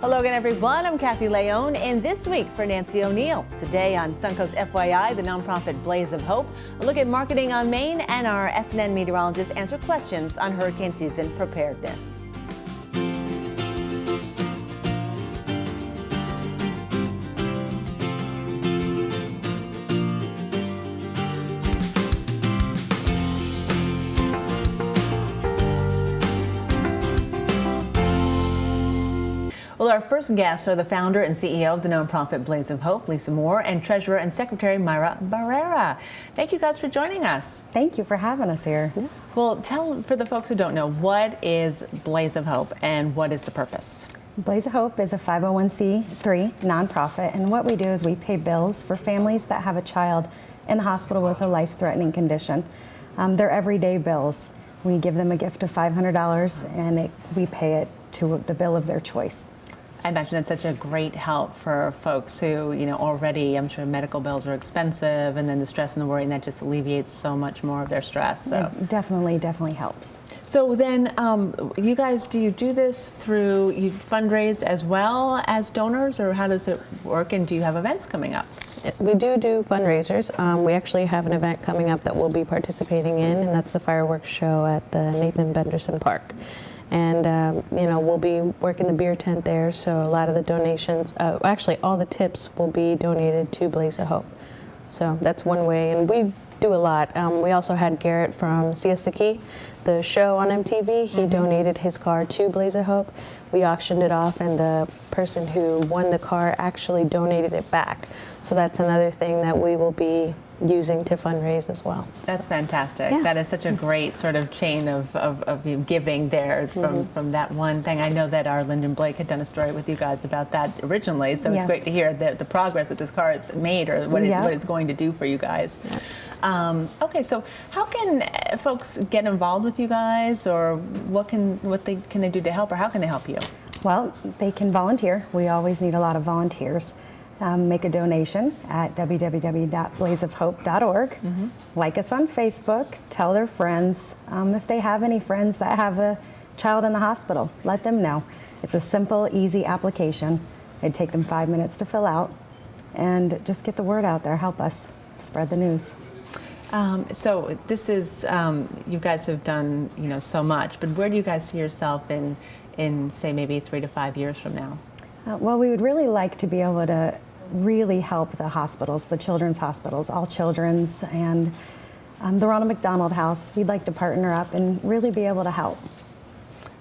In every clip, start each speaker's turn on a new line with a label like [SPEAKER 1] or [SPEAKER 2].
[SPEAKER 1] Hello again, everyone. I'm Kathy Leone, and this week for Nancy O'Neill. Today on Suncoast FYI, the nonprofit Blaze of Hope, a look at marketing on Maine, and our SNN meteorologists answer questions on hurricane season preparedness. Well, our first guests are the founder and CEO of the nonprofit Blaze of Hope, Lisa Moore, and Treasurer and Secretary Myra Barrera. Thank you guys for joining us.
[SPEAKER 2] Thank you for having us here.
[SPEAKER 1] Well, tell, for the folks who don't know, what is Blaze of Hope and what is the purpose?
[SPEAKER 2] Blaze of Hope is a 501c3 nonprofit, and what we do is we pay bills for families that have a child in the hospital with a life-threatening condition. They're everyday bills. We give them a gift of $500 and we pay it to the bill of their choice.
[SPEAKER 1] I imagine it's such a great help for folks who, already, I'm sure medical bills are expensive, and then the stress and the worry, and that just alleviates so much more of their stress. So
[SPEAKER 2] it definitely helps.
[SPEAKER 1] So then, you guys, do you do this through, you fundraise as well as donors, or how does it work, and do you have events coming up?
[SPEAKER 3] We do fundraisers. We actually have an event coming up that we'll be participating in, and that's the fireworks show at the Nathan Benderson Park. And, we'll be working the beer tent there, so a lot of the donations, actually all the tips will be donated to Blaze of Hope. So that's one way, and we do a lot. We also had Garrett from Siesta Key, the show on MTV. He donated his car to Blaze of Hope. We auctioned it off, and the person who won the car actually donated it back. So that's another thing that we will be using to fundraise as well.
[SPEAKER 1] That's fantastic.
[SPEAKER 3] Yeah.
[SPEAKER 1] That is such a great sort of chain of giving there from that one thing. I know that our Lyndon Blake had done a story with you guys about that originally, so it's great to hear the progress that this car has made, or what it's going to do for you guys. Okay, so how can folks get involved with you guys, or what can they do to help, or how can they help you?
[SPEAKER 2] Well, they can volunteer. We always need a lot of volunteers. Make a donation at www.blazeofhope.org. Like us on Facebook, tell their friends. If they have any friends that have a child in the hospital, let them know. It's a simple, easy application. It'd take them 5 minutes to fill out, and just get the word out there. Help us spread the news.
[SPEAKER 1] So this is, you guys have done, so much, but where do you guys see yourself in say, maybe 3 to 5 years from now?
[SPEAKER 2] Well, we would really like to be able to really help the hospitals, the children's hospitals, all children's, and the Ronald McDonald House. We'd like to partner up and really be able to help.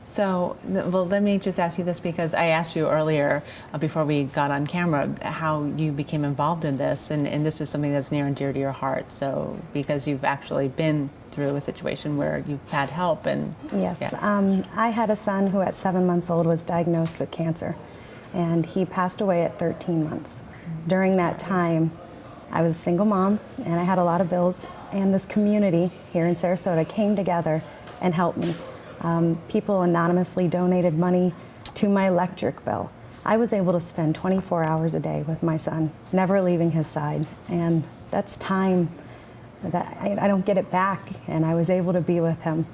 [SPEAKER 1] So, well, let me just ask you this, because I asked you earlier, before we got on camera, how you became involved in this, and this is something that's near and dear to your heart. So, because you've actually been through a situation where you've had help, and
[SPEAKER 2] yes, I had a son who at 7 months old was diagnosed with cancer, and he passed away at 13 months. During that time, I was a single mom, and I had a lot of bills, and this community here in Sarasota came together and helped me. People anonymously donated money to my electric bill. I was able to spend 24 hours a day with my son, never leaving his side, and that's time that I don't get it back, and I was able to be with him.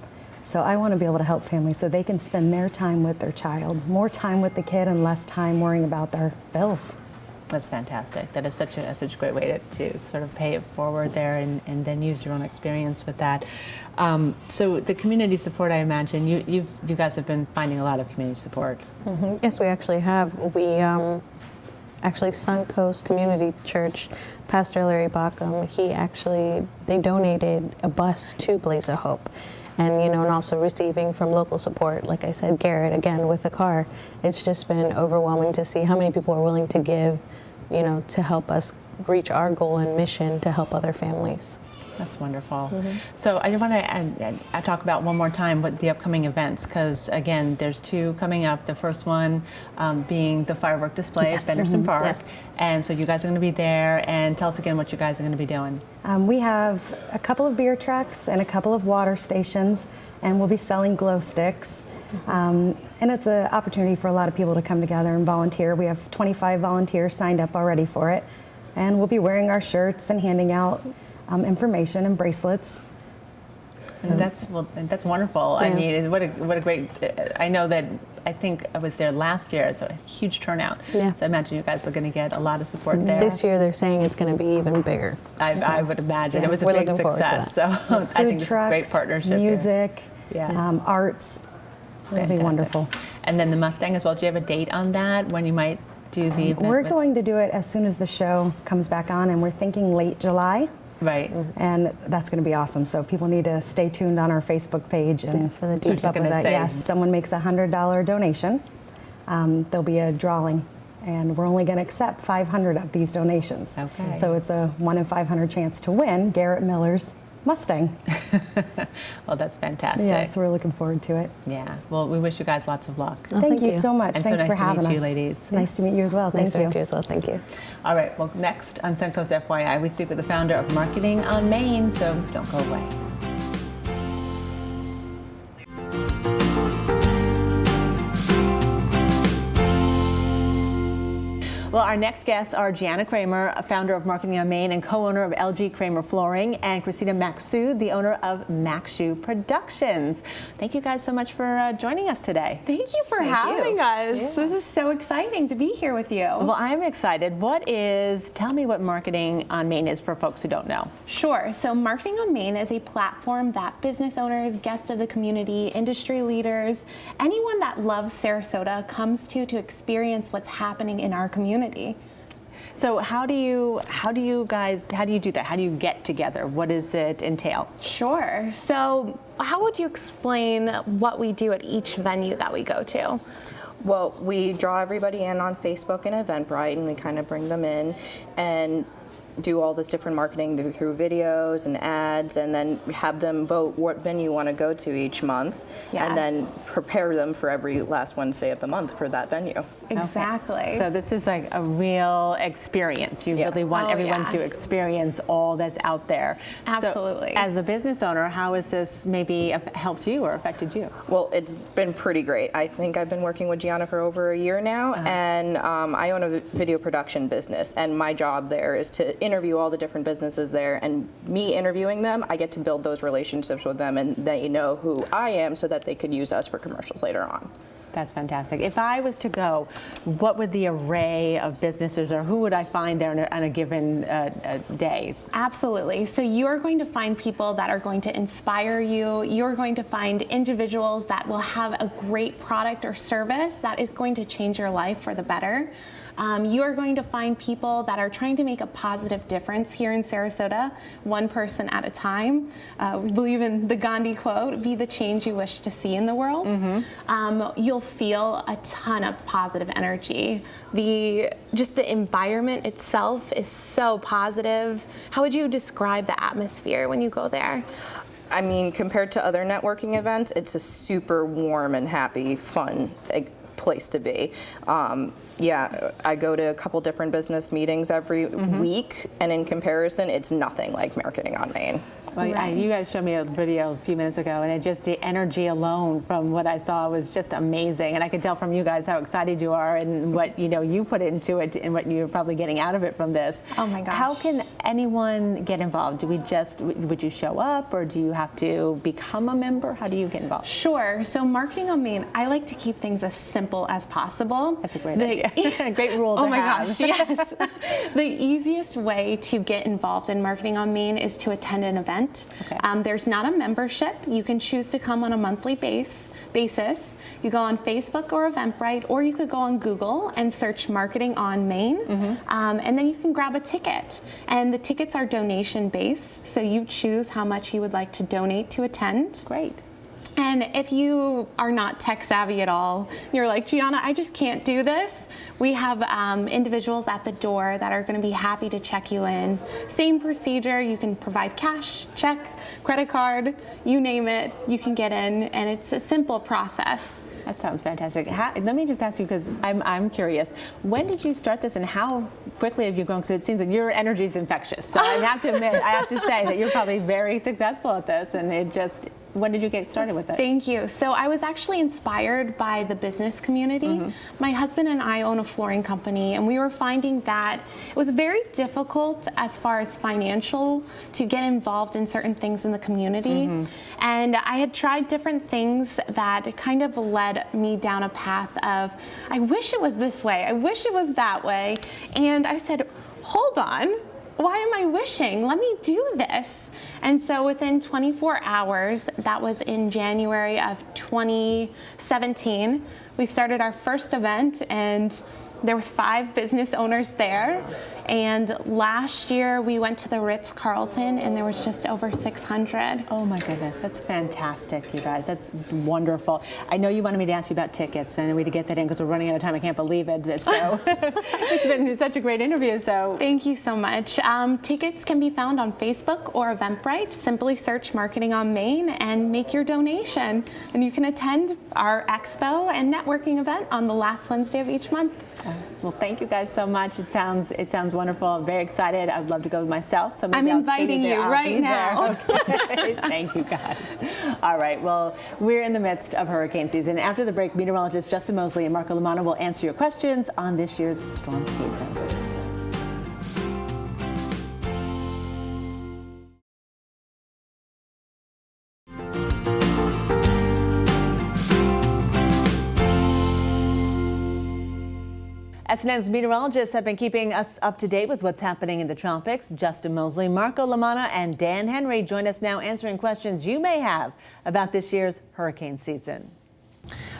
[SPEAKER 2] So I want to be able to help families so they can spend their time with their child, more time with the kid and less time worrying about their bills.
[SPEAKER 1] That's fantastic. That is such a great way to sort of pay it forward there, and then use your own experience with that. So the community support, I imagine, you guys have been finding a lot of community support.
[SPEAKER 3] Yes, we actually have. We actually, Suncoast Community Church, Pastor Larry Bockham, they donated a bus to Blaze of Hope. And, and also receiving from local support, like I said, Garrett, again, with the car. It's just been overwhelming to see how many people are willing to give, to help us reach our goal and mission to help other families.
[SPEAKER 1] That's wonderful. So I want to talk about one more time what the upcoming events, because again, there's 2 coming up. The first one being the firework display at Benderson Park. And so you guys are going to be there, and tell us again what you guys are going to be doing.
[SPEAKER 2] We have a couple of beer trucks and a couple of water stations, and we'll be selling glow sticks. And it's an opportunity for a lot of people to come together and volunteer. We have 25 volunteers signed up already for it, and we'll be wearing our shirts and handing out information and bracelets.
[SPEAKER 1] And that's wonderful. Yeah. I mean, what a great. I know that I think I was there last year, so a huge turnout.
[SPEAKER 3] Yeah.
[SPEAKER 1] So I imagine you guys are going to get a lot of support there.
[SPEAKER 3] This year they're saying it's going to be even bigger.
[SPEAKER 1] I would imagine.
[SPEAKER 3] Yeah,
[SPEAKER 1] It was a
[SPEAKER 3] we're
[SPEAKER 1] big
[SPEAKER 3] looking forward to
[SPEAKER 1] success. So I think it's a great partnership here.
[SPEAKER 2] music,
[SPEAKER 1] Yeah.
[SPEAKER 2] arts. It'll be
[SPEAKER 1] Fantastic.
[SPEAKER 2] wonderful.
[SPEAKER 1] And then the Mustang as well. Do you have a date on that, when you might do the event?
[SPEAKER 2] We're
[SPEAKER 1] with-
[SPEAKER 2] going to do it as soon as the show comes back on, and we're thinking late July.
[SPEAKER 1] Right.
[SPEAKER 2] And that's going to be awesome. So people need to stay tuned on our Facebook page and
[SPEAKER 3] for the
[SPEAKER 2] keep
[SPEAKER 3] details.
[SPEAKER 2] up with
[SPEAKER 1] Gonna
[SPEAKER 2] that.
[SPEAKER 1] say-
[SPEAKER 2] Yes, someone makes a $100 donation. There'll be a drawing, and we're only going to accept 500 of these donations.
[SPEAKER 1] Okay.
[SPEAKER 2] So it's a 1 in 500 chance to win Garrett Miller's Mustang.
[SPEAKER 1] Well, that's fantastic.
[SPEAKER 2] Yes, we're looking forward to it.
[SPEAKER 1] Yeah. Well, we wish you guys lots of luck.
[SPEAKER 3] Oh,
[SPEAKER 2] Thank
[SPEAKER 3] thank
[SPEAKER 2] you
[SPEAKER 3] you.
[SPEAKER 2] so much.
[SPEAKER 1] And so
[SPEAKER 2] Thanks
[SPEAKER 1] nice
[SPEAKER 2] for
[SPEAKER 1] to
[SPEAKER 2] having
[SPEAKER 1] meet
[SPEAKER 2] us.
[SPEAKER 1] you, ladies.
[SPEAKER 2] Nice to meet you as well.
[SPEAKER 3] Nice
[SPEAKER 2] Thank
[SPEAKER 3] to
[SPEAKER 2] you.
[SPEAKER 3] meet you as well. Thank you.
[SPEAKER 1] All right. Well, next on Suncoast FYI, we speak with the founder of Marketing on Main, so don't go away. Well, our next guests are Gianna Kramer, a founder of Marketing on Main and co-owner of LG Kramer Flooring, and Christina Maxud, the owner of Maxu Productions. Thank you guys so much for joining us today.
[SPEAKER 4] Thank you for having us. This is so exciting to be here with you.
[SPEAKER 1] Well, I'm excited. Tell me what Marketing on Main is for folks who don't know.
[SPEAKER 4] Sure. So Marketing on Main is a platform that business owners, guests of the community, industry leaders, anyone that loves Sarasota comes to experience what's happening in our community.
[SPEAKER 1] So how do you do that? How do you get together? What does it entail?
[SPEAKER 4] Sure. So how would you explain what we do at each venue that we go to?
[SPEAKER 5] Well, we draw everybody in on Facebook and Eventbrite, and we kind of bring them in and do all this different marketing through videos and ads, and then have them vote what venue you want to go to each month, and then
[SPEAKER 4] Yes.
[SPEAKER 5] prepare them for every last Wednesday of the month for that venue.
[SPEAKER 4] Exactly.
[SPEAKER 1] So this is like a real experience. You
[SPEAKER 5] Yeah.
[SPEAKER 1] really want
[SPEAKER 4] Oh,
[SPEAKER 1] everyone
[SPEAKER 4] yeah.
[SPEAKER 1] to experience all that's out there.
[SPEAKER 4] Absolutely.
[SPEAKER 1] So as a business owner, how has this maybe helped you or affected you?
[SPEAKER 5] Well, it's been pretty great. I think I've been working with Gianna for over a year now, and I own a video production business, and my job there is to interview all the different businesses there, and me interviewing them, I get to build those relationships with them, and they know who I am so that they could use us for commercials later on.
[SPEAKER 1] That's fantastic. If I was to go, what would the array of businesses, or who would I find there on a given day?
[SPEAKER 4] Absolutely. So you are going to find people that are going to inspire you. You're going to find individuals that will have a great product or service that is going to change your life for the better. You are going to find people that are trying to make a positive difference here in Sarasota, one person at a time. We believe in the Gandhi quote, be the change you wish to see in the world. You'll feel a ton of positive energy. Just the environment itself is so positive. How would you describe the atmosphere when you go there?
[SPEAKER 5] I mean, compared to other networking events, it's a super warm and happy, fun place to be. Yeah, I go to a couple different business meetings every week, and in comparison, it's nothing like Marketing on Main.
[SPEAKER 1] Well, you guys showed me a video a few minutes ago, and the energy alone from what I saw was just amazing. And I could tell from you guys how excited you are and what you put into it and what you're probably getting out of it from this.
[SPEAKER 4] Oh my gosh.
[SPEAKER 1] How can anyone get involved? Would you show up, or do you have to become a member? How do you get involved?
[SPEAKER 4] Sure. So Marketing on Main, I like to keep things as simple as possible.
[SPEAKER 1] That's a great idea. A great rule to
[SPEAKER 4] Oh my
[SPEAKER 1] have.
[SPEAKER 4] gosh, yes. The easiest way to get involved in Marketing on Main is to attend an event.
[SPEAKER 1] Okay.
[SPEAKER 4] There's not a membership. You can choose to come on a monthly basis. You go on Facebook or Eventbrite, or you could go on Google and search Marketing on Main, and then you can grab a ticket. And the tickets are donation based, so you choose how much you would like to donate to attend.
[SPEAKER 1] Great.
[SPEAKER 4] And if you are not tech savvy at all, you're like, Gianna, I just can't do this. We have individuals at the door that are going to be happy to check you in. Same procedure. You can provide cash, check, credit card, you name it, you can get in, and it's a simple process.
[SPEAKER 1] That sounds fantastic. Let me just ask you, because I'm curious. When did you start this, and how quickly have you grown? Because it seems that your energy is infectious. So I have to admit, I have to say that you're probably very successful at this, and when did you get started with it?
[SPEAKER 4] Thank you. So I was actually inspired by the business community. My husband and I own a flooring company, and we were finding that it was very difficult as far as financial to get involved in certain things in the community. And I had tried different things that kind of led me down a path of, I wish it was this way, I wish it was that way. And I said, hold on. Why am I wishing? Let me do this. And so within 24 hours, that was in January of 2017, we started our first event, and there was 5 business owners there. And last year we went to the Ritz-Carlton, and there was just over 600.
[SPEAKER 1] Oh my goodness, that's fantastic, you guys. That's wonderful. I know you wanted me to ask you about tickets, and we to get that in because we're running out of time. I can't believe it. But so it's been such a great interview. So
[SPEAKER 4] thank you so much. Tickets can be found on Facebook or Eventbrite. Simply search Marketing on Main and make your donation, and you can attend our expo and networking event on the last Wednesday of each month.
[SPEAKER 1] Well, thank you guys so much. It sounds wonderful. I'm very excited. I'd love to go myself. So maybe
[SPEAKER 4] I'm
[SPEAKER 1] I'll
[SPEAKER 4] inviting
[SPEAKER 1] see you, there.
[SPEAKER 4] you right now.
[SPEAKER 1] Okay. Thank you, guys. All right. Well, we're in the midst of hurricane season. After the break, meteorologist Justin Mosley and Marco Lamano will answer your questions on this year's storm season. SNN's meteorologists have been keeping us up to date with what's happening in the tropics. Justin Mosley, Marco Lamana, and Dan Henry join us now answering questions you may have about this year's hurricane season.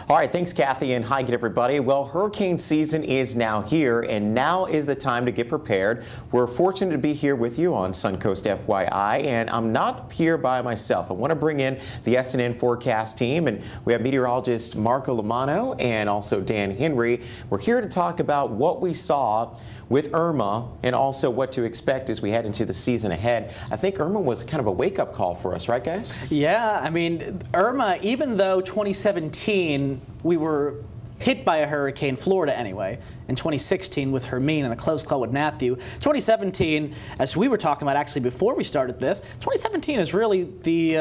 [SPEAKER 6] All right, thanks, Kathy, and hi, everybody. Well, hurricane season is now here, and now is the time to get prepared. We're fortunate to be here with you on Suncoast FYI, and I'm not here by myself. I want to bring in the SNN forecast team, and we have meteorologist Marco Lamano and also Dan Henry. We're here to talk about what we saw with Irma and also what to expect as we head into the season ahead. I think Irma was kind of a wake-up call for us, right, guys?
[SPEAKER 7] Yeah, I mean, Irma, even though 2017 we were hit by a hurricane, Florida anyway, in 2016 with Hermine and a close call with Matthew. 2017, as we were talking about actually before we started this, 2017 is really the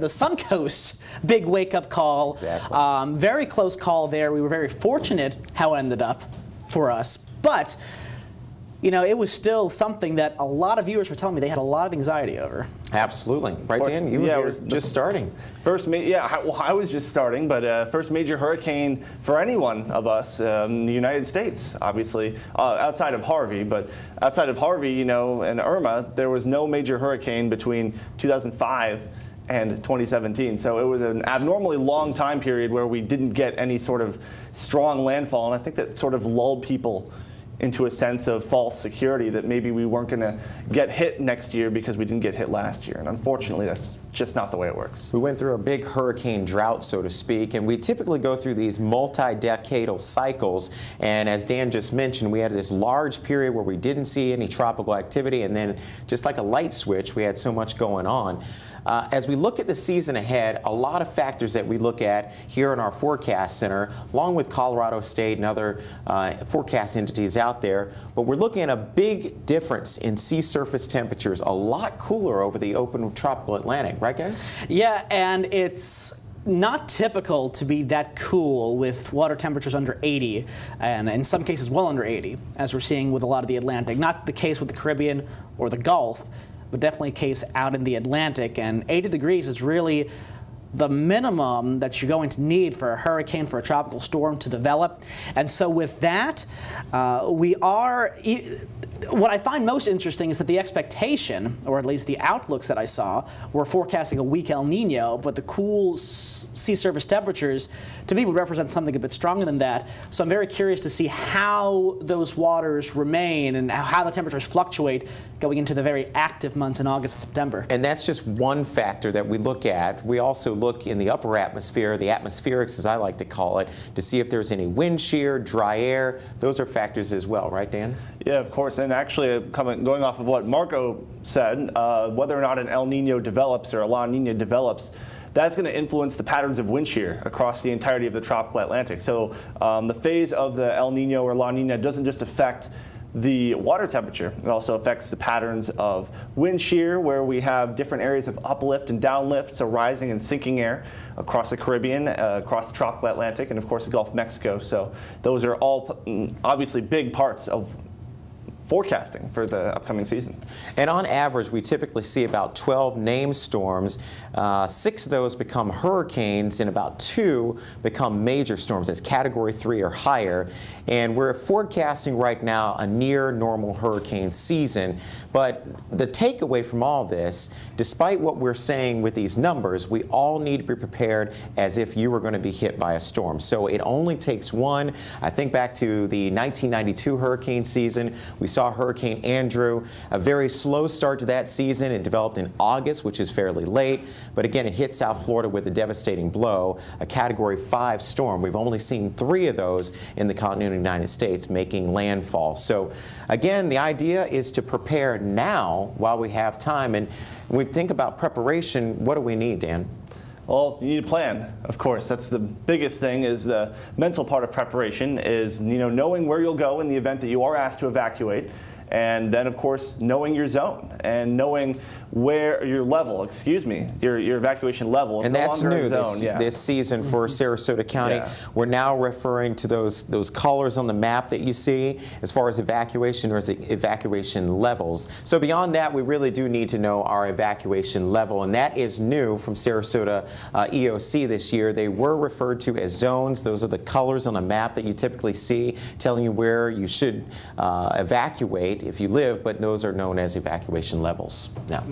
[SPEAKER 7] Suncoast big wake-up call.
[SPEAKER 6] Exactly.
[SPEAKER 7] Very close call there. We were very fortunate how it ended up for us. But you know, it was still something that a lot of viewers were telling me they had a lot of anxiety over.
[SPEAKER 6] Absolutely. Right, Dan? You were just starting.
[SPEAKER 8] I was just starting, but first major hurricane for any one of us in the United States, obviously, outside of Harvey. But outside of Harvey, you know, and Irma, there was no major hurricane between 2005 and 2017. So it was an abnormally long time period where we didn't get any sort of strong landfall. And I think that sort of lulled people into a sense of false security that maybe we weren't going to get hit next year because we didn't get hit last year. And unfortunately, that's just not the way it works.
[SPEAKER 6] We went through a big hurricane drought, so to speak, and we typically go through these multi-decadal cycles. And as Dan just mentioned, we had this large period where we didn't see any tropical activity, and then just like a light switch, we had so much going on. As we look at the season ahead, a lot of factors that we look at here in our forecast center, along with Colorado State and other forecast entities out there, but we're looking at a big difference in sea surface temperatures, a lot cooler over the open tropical Atlantic, right, guys?
[SPEAKER 7] Yeah, and it's not typical to be that cool with water temperatures under 80, and in some cases well under 80, as we're seeing with a lot of the Atlantic. Not the case with the Caribbean or the Gulf, but definitely a case out in the Atlantic. And 80 degrees is really the minimum that you're going to need for a hurricane, for a tropical storm to develop. And so with that, what I find most interesting is that the expectation, or at least the outlooks that I saw, were forecasting a weak El Nino, but the cool sea surface temperatures, to me, would represent something a bit stronger than that. So I'm very curious to see how those waters remain and how the temperatures fluctuate going into the very active months in August and September.
[SPEAKER 6] And that's just one factor that we look at. We also look in the upper atmosphere, the atmospherics, as I like to call it, to see if there's any wind shear, dry air. Those are factors as well, right, Dan?
[SPEAKER 8] Yeah, of course. And actually, going off of what Marco said, whether or not an El Nino develops or a La Nina develops, that's going to influence the patterns of wind shear across the entirety of the tropical Atlantic. So the phase of the El Nino or La Nina doesn't just affect the water temperature. It also affects the patterns of wind shear, where we have different areas of uplift and downlift, so rising and sinking air across the Caribbean, across the tropical Atlantic, and of course the Gulf of Mexico. So those are all obviously big parts of forecasting for the upcoming season.
[SPEAKER 6] And on average, we typically see about 12 named storms. 6 of those become hurricanes, and about 2 become major storms. That's Category 3 or higher. And we're forecasting right now a near normal hurricane season. But the takeaway from all this, despite what we're saying with these numbers, we all need to be prepared as if you were going to be hit by a storm. So it only takes one. I think back to the 1992 hurricane season. We saw Hurricane Andrew, a very slow start to that season. It developed in August, which is fairly late. But again, it hit South Florida with a devastating blow, a Category 5 storm. We've only seen 3 of those in the continental United States making landfall. So again, the idea is to prepare now while we have time. And when we think about preparation, what do we need, Dan?
[SPEAKER 8] Well, you need a plan, of course. That's the biggest thing, is the mental part of preparation, is knowing where you'll go in the event that you are asked to evacuate. And then, of course, knowing your zone and knowing where your level, your evacuation level.
[SPEAKER 6] And that's new this season for Sarasota County.
[SPEAKER 8] Yeah.
[SPEAKER 6] We're now referring to those colors on the map that you see as far as evacuation or as evacuation levels. So beyond that, we really do need to know our evacuation level, and that is new from Sarasota EOC this year. They were referred to as zones. Those are the colors on the map that you typically see, telling you where you should evacuate if you live, but those are known as evacuation levels now.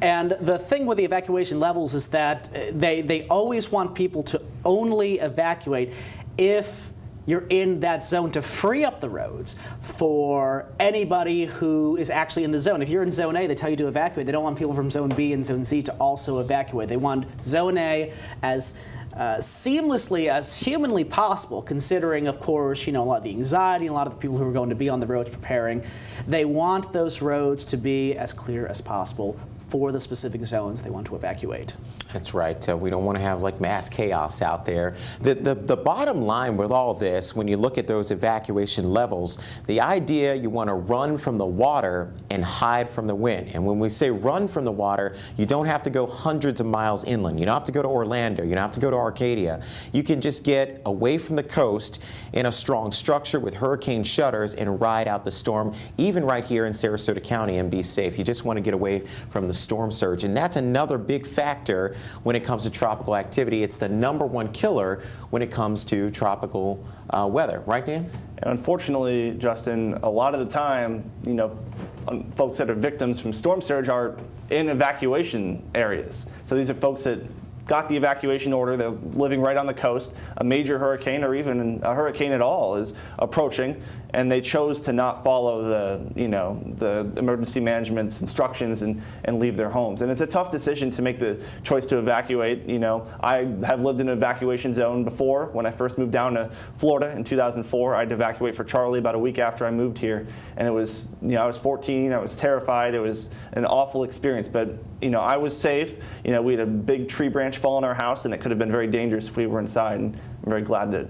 [SPEAKER 7] And the thing with the evacuation levels is that they always want people to only evacuate if you're in that zone, to free up the roads for anybody who is actually in the zone. If you're in Zone A, they tell you to evacuate. They don't want people from Zone B and Zone Z to also evacuate. They want Zone A as seamlessly as humanly possible, considering, of course, a lot of the anxiety and a lot of the people who are going to be on the roads preparing. They want those roads to be as clear as possible for the specific zones they want to evacuate.
[SPEAKER 6] That's right. We don't want to have like mass chaos out there. The bottom line with all this, when you look at those evacuation levels, the idea, you want to run from the water and hide from the wind. And when we say run from the water, you don't have to go hundreds of miles inland. You don't have to go to Orlando. You don't have to go to Arcadia. You can just get away from the coast in a strong structure with hurricane shutters and ride out the storm, even right here in Sarasota County, and be safe. You just want to get away from the storm surge. And that's another big factor when it comes to tropical activity. It's the #1 killer when it comes to tropical weather. Right, Dan?
[SPEAKER 8] And unfortunately, Justin, a lot of the time, folks that are victims from storm surge are in evacuation areas. So these are folks that got the evacuation order. They're living right on the coast. A major hurricane, or even a hurricane at all, is approaching, and they chose to not follow the emergency management's instructions and leave their homes. And it's a tough decision to make the choice to evacuate. I have lived in an evacuation zone before. When I first moved down to Florida in 2004, I had to evacuate for Charlie about a week after I moved here. And it was, I was 14, I was terrified. It was an awful experience, but I was safe. We had a big tree branch fall in our house, and it could have been very dangerous if we were inside. And I'm very glad that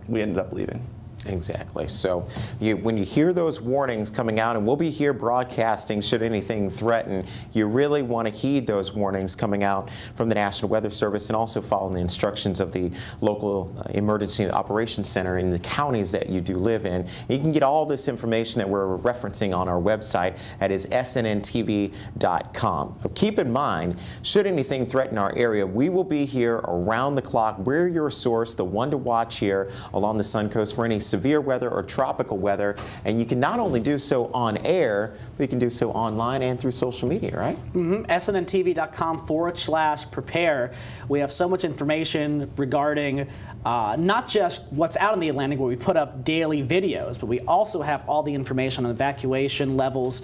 [SPEAKER 8] we ended up leaving.
[SPEAKER 6] Exactly. So when you hear those warnings coming out, and we'll be here broadcasting should anything threaten, you really want to heed those warnings coming out from the National Weather Service, and also follow the instructions of the local emergency operations center in the counties that you do live in. You can get all this information that we're referencing on our website. That is snntv.com. Keep in mind, should anything threaten our area, we will be here around the clock. We're your source, the one to watch here along the Suncoast for any severe weather or tropical weather, and you can not only do so on air, but you can do so online and through social media, right?
[SPEAKER 7] snntv.com/prepare. We have so much information regarding not just what's out in the Atlantic, where we put up daily videos, but we also have all the information on evacuation levels.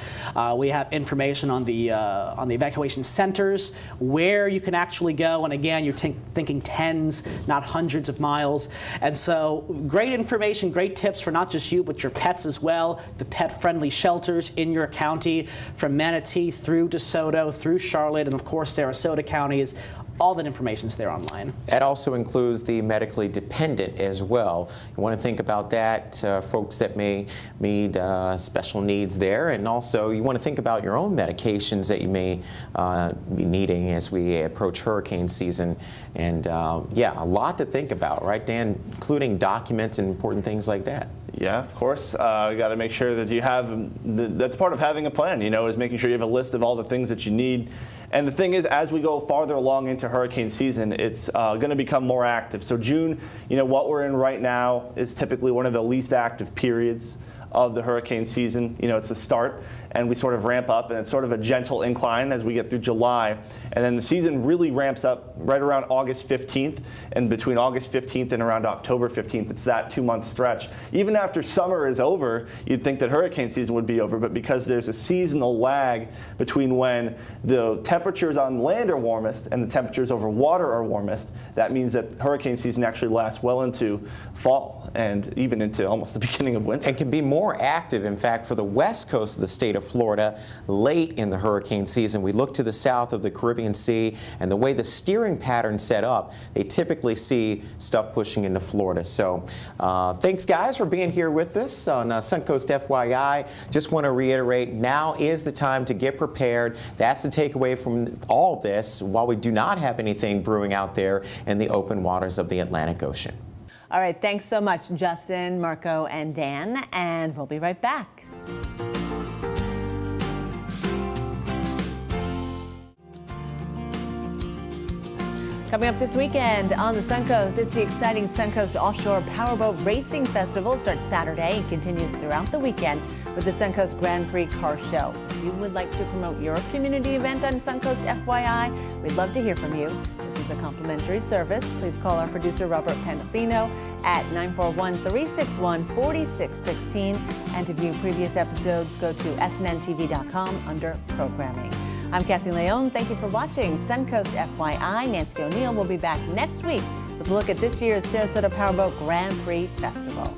[SPEAKER 7] We have information on the evacuation centers, where you can actually go, and again, you're thinking tens, not hundreds of miles. And so great information, great tips for not just you, but your pets as well. The pet-friendly shelters in your county, from Manatee through DeSoto, through Charlotte, and of course Sarasota County is all that information's there online.
[SPEAKER 6] That also includes the medically dependent as well. You want to think about that, folks that may need special needs there, and also you want to think about your own medications that you may be needing as we approach hurricane season. And yeah, a lot to think about, right, Dan, including documents and important things like that.
[SPEAKER 8] Yeah, of course. You got to make sure that you have, that's part of having a plan, you know, is making sure you have a list of all the things that you need. And the thing is, as we go farther along into hurricane season, it's going to become more active. So June, you know, what we're in right now is typically one of the least active periods of the hurricane season. You know, it's the start, and we sort of ramp up, and it's sort of a gentle incline as we get through July. And then the season really ramps up right around August 15th, and between August 15th and around October 15th, it's that 2-month stretch. Even after summer is over, you'd think that hurricane season would be over, but because there's a seasonal lag between when the temperatures on land are warmest and the temperatures over water are warmest, that means that hurricane season actually lasts well into fall and even into almost the beginning of winter.
[SPEAKER 6] And can be more active, in fact, for the west coast of the state of Florida late in the hurricane season. We look to the south of the Caribbean Sea, and the way the steering pattern's set up, they typically see stuff pushing into Florida. So thanks, guys, for being here with us on Suncoast FYI. Just want to reiterate, now is the time to get prepared. That's the takeaway from all this, while we do not have anything brewing out there in the open waters of the Atlantic Ocean.
[SPEAKER 1] All right, thanks so much, Justin, Marco, and Dan, and we'll be right back. Coming up this weekend on the Suncoast, it's the exciting Suncoast Offshore Powerboat Racing Festival. It starts Saturday and continues throughout the weekend with the Suncoast Grand Prix Car Show. If you would like to promote your community event on Suncoast FYI, we'd love to hear from you. This is a complimentary service. Please call our producer, Robert Pandolfino, at 941-361-4616. And to view previous episodes, go to snntv.com under Programming. I'm Kathy Leone. Thank you for watching Suncoast FYI. Nancy O'Neill will be back next week with a look at this year's Sarasota Powerboat Grand Prix Festival.